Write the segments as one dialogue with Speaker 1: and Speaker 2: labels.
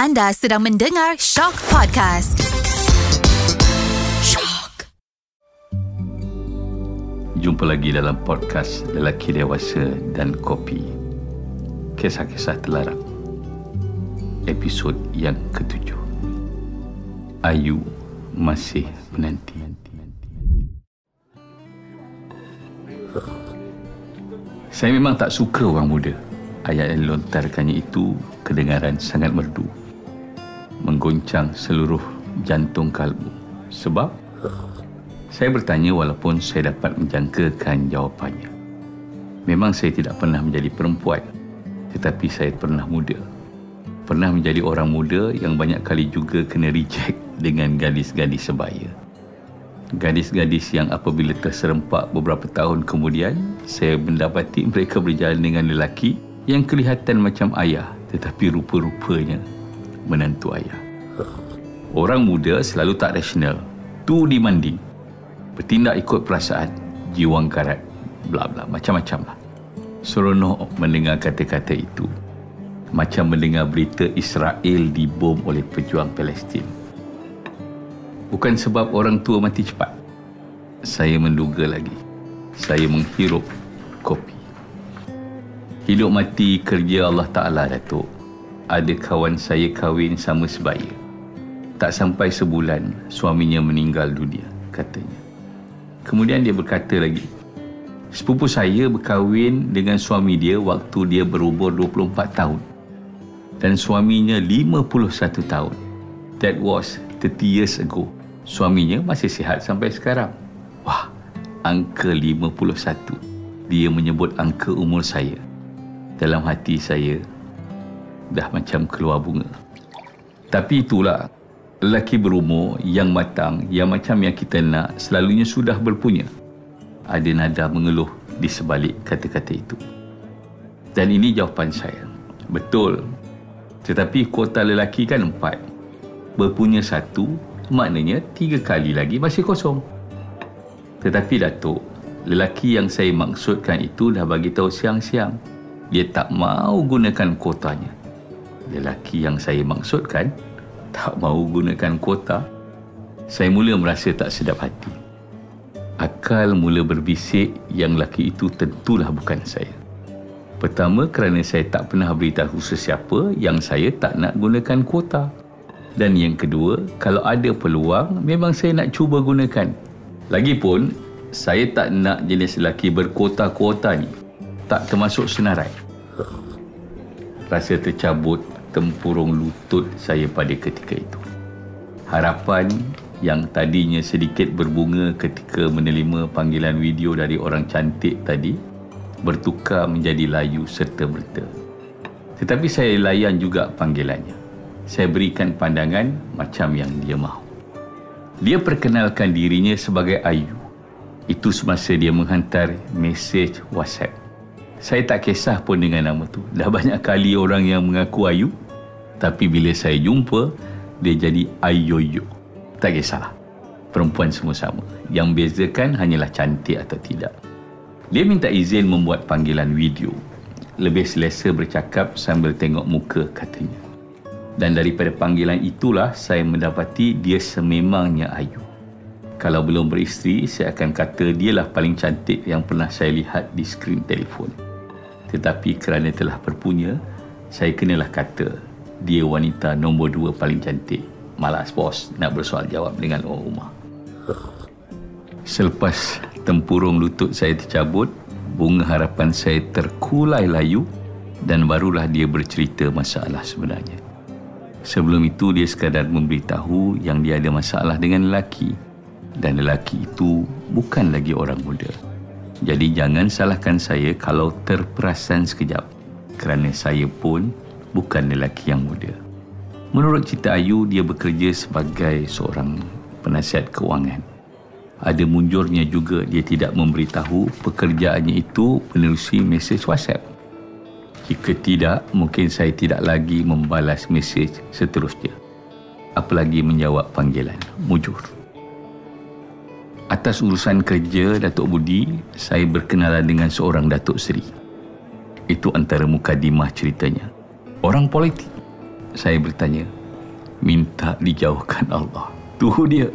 Speaker 1: Anda sedang mendengar Shock Podcast. Shock.
Speaker 2: Jumpa lagi dalam podcast Lelaki Dewasa dan Kopi. Kisah-kisah terlarang. Episod yang ke-7. Ayu masih menanti. Saya memang tak suka orang muda. Ayat yang dilontarkannya itu kedengaran sangat merdu, menggoncang seluruh jantung kalbu. Sebab saya bertanya walaupun saya dapat menjangkakan jawapannya. Memang saya tidak pernah menjadi perempuan, tetapi saya pernah muda. Pernah menjadi orang muda yang banyak kali juga kena reject dengan gadis-gadis sebaya. Gadis-gadis yang apabila terserempak beberapa tahun kemudian, saya mendapati mereka berjalan dengan lelaki yang kelihatan macam ayah, tetapi rupa-rupanya menantu ayah. Orang muda selalu tak rasional, tu dimandi, bertindak ikut perasaan, jiwang karat, bla bla, macam-macam lah. Seronok mendengar kata-kata itu, macam mendengar berita Israel dibom oleh pejuang Palestin. Bukan sebab orang tua mati cepat. Saya menduga lagi, saya menghirup kopi. Hidup mati kerja Allah Ta'ala, Datuk. Ada kawan saya kahwin sama sebaya. Tak sampai sebulan, suaminya meninggal dunia, katanya. Kemudian dia berkata lagi, sepupu saya berkahwin dengan suami dia waktu dia berumur 24 tahun. Dan suaminya 51 tahun. That was 30 years ago. Suaminya masih sihat sampai sekarang. Wah, angka 51. Dia menyebut angka umur saya. Dalam hati saya, dah macam keluar bunga. Tapi itulah, lelaki berumur yang matang, yang macam yang kita nak, selalunya sudah berpunya. Ada nada mengeluh di sebalik kata-kata itu. Dan ini jawapan saya. Betul. Tetapi kuota lelaki kan 4. Berpunya 1, maknanya 3 kali lagi masih kosong. Tetapi Datuk, lelaki yang saya maksudkan itu dah bagi tahu siang-siang. Dia tak mahu gunakan kuotanya. Lelaki yang saya maksudkan tak mahu gunakan kuota. Saya mula merasa tak sedap hati. Akal mula berbisik yang lelaki itu tentulah bukan saya. Pertama, kerana saya tak pernah beritahu sesiapa yang saya tak nak gunakan kuota. Dan yang kedua, kalau ada peluang, memang saya nak cuba gunakan. Lagipun, saya tak nak jenis lelaki berkuota-kuota ni. Tak termasuk senarai. Rasa tercabut tempurung lutut saya pada ketika itu. Harapan yang tadinya sedikit berbunga ketika menerima panggilan video dari orang cantik tadi bertukar menjadi layu serta berta. Tetapi saya layan juga panggilannya. Saya berikan pandangan macam yang dia mahu. Dia perkenalkan dirinya sebagai Ayu. Itu semasa dia menghantar mesej WhatsApp. Saya tak kisah pun dengan nama tu. Dah banyak kali orang yang mengaku Ayu. Tapi bila saya jumpa, dia jadi Ayoyo. Tak kisahlah. Perempuan semua sama. Yang bezakan hanyalah cantik atau tidak. Dia minta izin membuat panggilan video. Lebih selesa bercakap sambil tengok muka, katanya. Dan daripada panggilan itulah saya mendapati dia sememangnya Ayu. Kalau belum beristeri, saya akan kata dialah paling cantik yang pernah saya lihat di skrin telefon. Tetapi kerana telah berpunya, saya kenalah kata dia wanita nombor 2 paling cantik. Malas bos nak bersoal jawab dengan orang rumah. Selepas tempurung lutut saya tercabut, bunga harapan saya terkulai layu dan barulah dia bercerita masalah sebenarnya. Sebelum itu dia sekadar memberitahu yang dia ada masalah dengan lelaki. Dan lelaki itu bukan lagi orang muda. Jadi jangan salahkan saya kalau terperasan sekejap. Kerana saya pun bukan lelaki yang muda. Menurut cerita Ayu, dia bekerja sebagai seorang penasihat kewangan. Ada munjurnya juga dia tidak memberitahu pekerjaannya itu menerusi mesej WhatsApp. Jika tidak, mungkin saya tidak lagi membalas mesej seterusnya. Apalagi menjawab panggilan. Mujur. Atas urusan kerja Datuk Budi, saya berkenalan dengan seorang Datuk Seri. Itu antara mukadimah ceritanya. Orang politik. Saya bertanya, minta dijauhkan Allah. Tuh dia.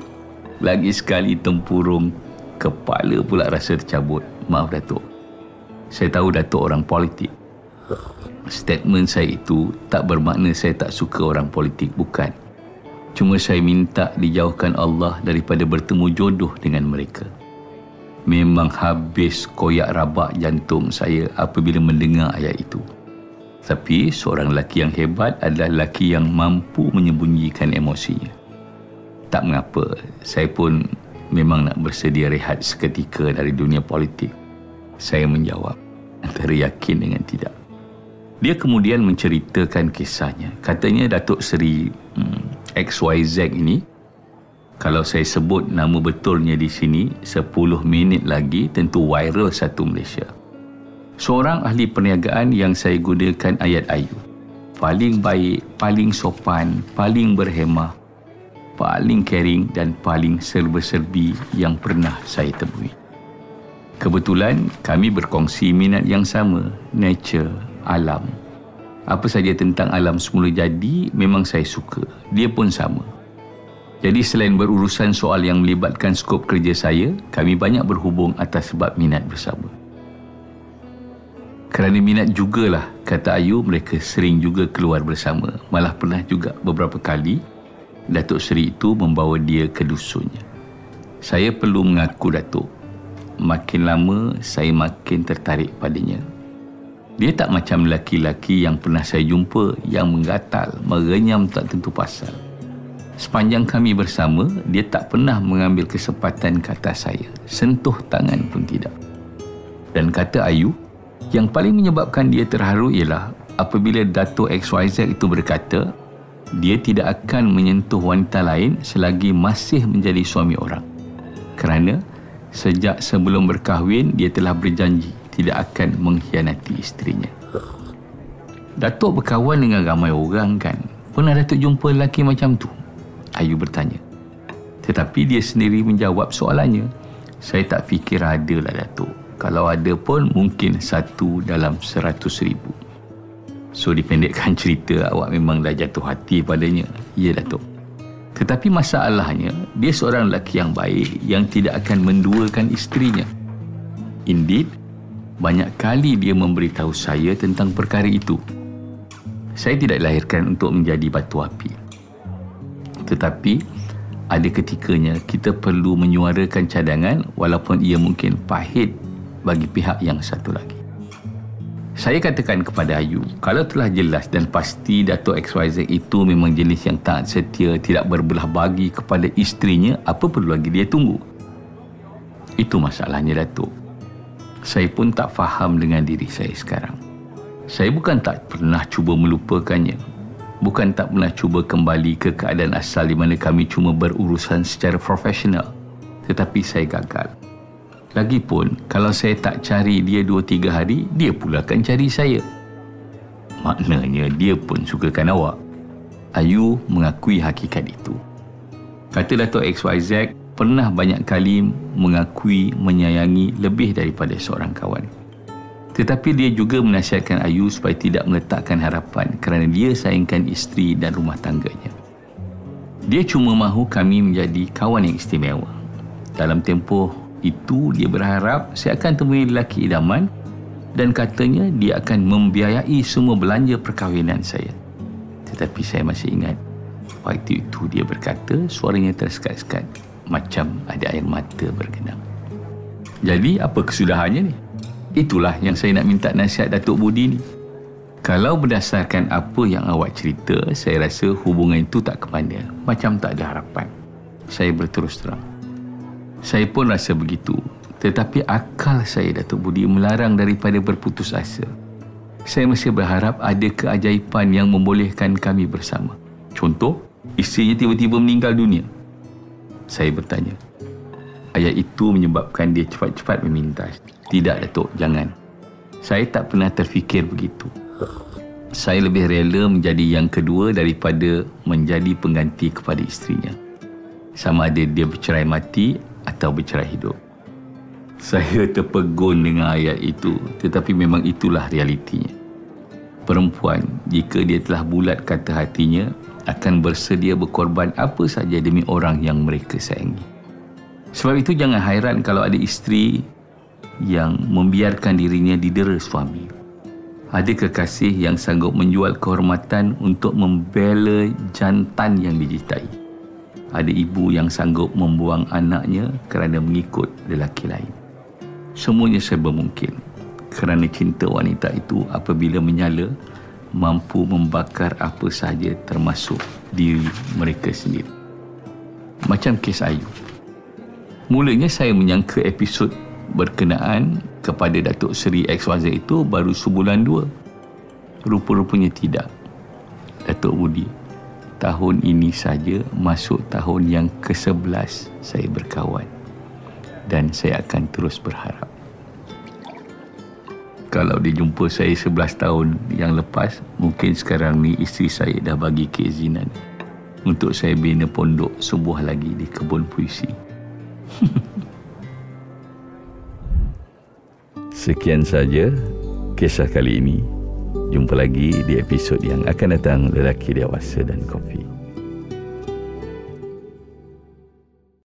Speaker 2: Lagi sekali tempurung, kepala pula rasa tercabut. Maaf Datuk. Saya tahu Datuk orang politik. Statement saya itu tak bermakna saya tak suka orang politik, bukan. Cuma saya minta dijauhkan Allah daripada bertemu jodoh dengan mereka. Memang habis koyak rabak jantung saya apabila mendengar ayat itu. Tapi seorang lelaki yang hebat adalah lelaki yang mampu menyembunyikan emosinya. Tak mengapa, saya pun memang nak bersedia rehat seketika dari dunia politik. Saya menjawab antara yakin dengan tidak. Dia kemudian menceritakan kisahnya. Katanya Datuk Seri XYZ ini, kalau saya sebut nama betulnya di sini, 10 minit lagi tentu viral satu Malaysia. Seorang ahli perniagaan yang saya gunakan ayat ayu. Paling baik, paling sopan, paling berhemah, paling caring dan paling serba-serbi yang pernah saya temui. Kebetulan kami berkongsi minat yang sama, nature, alam. Apa saja tentang alam semula jadi memang saya suka. Dia pun sama. Jadi selain berurusan soal yang melibatkan skop kerja saya, kami banyak berhubung atas sebab minat bersama. Kerana minat jugalah, kata Ayu, mereka sering juga keluar bersama. Malah pernah juga beberapa kali Datuk Seri itu membawa dia ke dusunnya. Saya perlu mengaku Datuk, makin lama saya makin tertarik padanya. Dia tak macam lelaki-lelaki yang pernah saya jumpa yang menggatal, merenyam tak tentu pasal. Sepanjang kami bersama, dia tak pernah mengambil kesempatan ke atas saya. Sentuh tangan pun tidak. Dan kata Ayu, yang paling menyebabkan dia terharu ialah apabila Datuk XYZ itu berkata, dia tidak akan menyentuh wanita lain selagi masih menjadi suami orang. Kerana sejak sebelum berkahwin, dia telah berjanji tidak akan mengkhianati isterinya. Datuk berkawan dengan ramai orang kan? Pernah Datuk jumpa lelaki macam tu? Ayu bertanya. Tetapi dia sendiri menjawab soalannya. Saya tak fikir ada lah Datuk. Kalau ada pun mungkin 1 dalam 100,000. So dipendekkan cerita, awak memang dah jatuh hati padanya. Ya Datuk. Tetapi masalahnya, dia seorang lelaki yang baik yang tidak akan menduakan isterinya. Indeed, banyak kali dia memberitahu saya tentang perkara itu. Saya tidak dilahirkan untuk menjadi batu api. Tetapi ada ketikanya kita perlu menyuarakan cadangan walaupun ia mungkin pahit bagi pihak yang satu lagi. Saya katakan kepada Ayu, kalau telah jelas dan pasti Datuk XYZ itu memang jenis yang taat setia, tidak berbelah bagi kepada isterinya, apa perlu lagi dia tunggu? Itu masalahnya Datuk. Saya pun tak faham dengan diri saya sekarang. Saya bukan tak pernah cuba melupakannya. Bukan tak pernah cuba kembali ke keadaan asal di mana kami cuma berurusan secara profesional. Tetapi saya gagal. Lagipun, kalau saya tak cari dia 2-3 hari, dia pula akan cari saya. Maknanya dia pun sukakan awak. Ayu mengakui hakikat itu. Kata Datuk XYZ, pernah banyak kali mengakui menyayangi lebih daripada seorang kawan. Tetapi dia juga menasihatkan Ayu supaya tidak meletakkan harapan kerana dia sayangkan isteri dan rumah tangganya. Dia cuma mahu kami menjadi kawan yang istimewa. Dalam tempoh itu, dia berharap saya akan temui lelaki idaman dan katanya dia akan membiayai semua belanja perkahwinan saya. Tetapi saya masih ingat, waktu itu dia berkata, suaranya tersekat-sekat, macam ada air mata bergenang. Jadi, apa kesudahannya ni? Itulah yang saya nak minta nasihat Datuk Budi ni. Kalau berdasarkan apa yang awak cerita, saya rasa hubungan itu tak kemana. Macam tak ada harapan. Saya berterus terang. Saya pun rasa begitu. Tetapi akal saya, Datuk Budi, melarang daripada berputus asa. Saya masih berharap ada keajaiban yang membolehkan kami bersama. Contoh, isterinya tiba-tiba meninggal dunia. Saya bertanya. Ayat itu menyebabkan dia cepat-cepat meminta. Tidak, Datuk, jangan. Saya tak pernah terfikir begitu. Saya lebih rela menjadi yang kedua daripada menjadi pengganti kepada isterinya. Sama ada dia bercerai mati atau bercerai hidup. Saya terpegun dengan ayat itu, tetapi memang itulah realitinya. Perempuan, jika dia telah bulat kata hatinya, akan bersedia berkorban apa saja demi orang yang mereka sayangi. Sebab itu jangan hairan kalau ada isteri yang membiarkan dirinya didera suami. Ada kekasih yang sanggup menjual kehormatan untuk membela jantan yang dicintai. Ada ibu yang sanggup membuang anaknya kerana mengikut lelaki lain. Semuanya serba mungkin kerana cinta wanita itu apabila menyala mampu membakar apa sahaja termasuk diri mereka sendiri. Macam kes Ayu. Mulanya saya menyangka episod berkenaan kepada Datuk Seri XYZ itu baru sebulan 2. Rupa-rupanya tidak. Datuk Budi, tahun ini saja masuk tahun yang ke-11 saya berkawan. Dan saya akan terus berharap. Kalau dia jumpa saya 11 tahun yang lepas, mungkin sekarang ni isteri saya dah bagi keizinan untuk saya bina pondok sebuah lagi di kebun puisi. Sekian saja kisah kali ini. Jumpa lagi di episod yang akan datang, Lelaki Dewasa dan Kopi.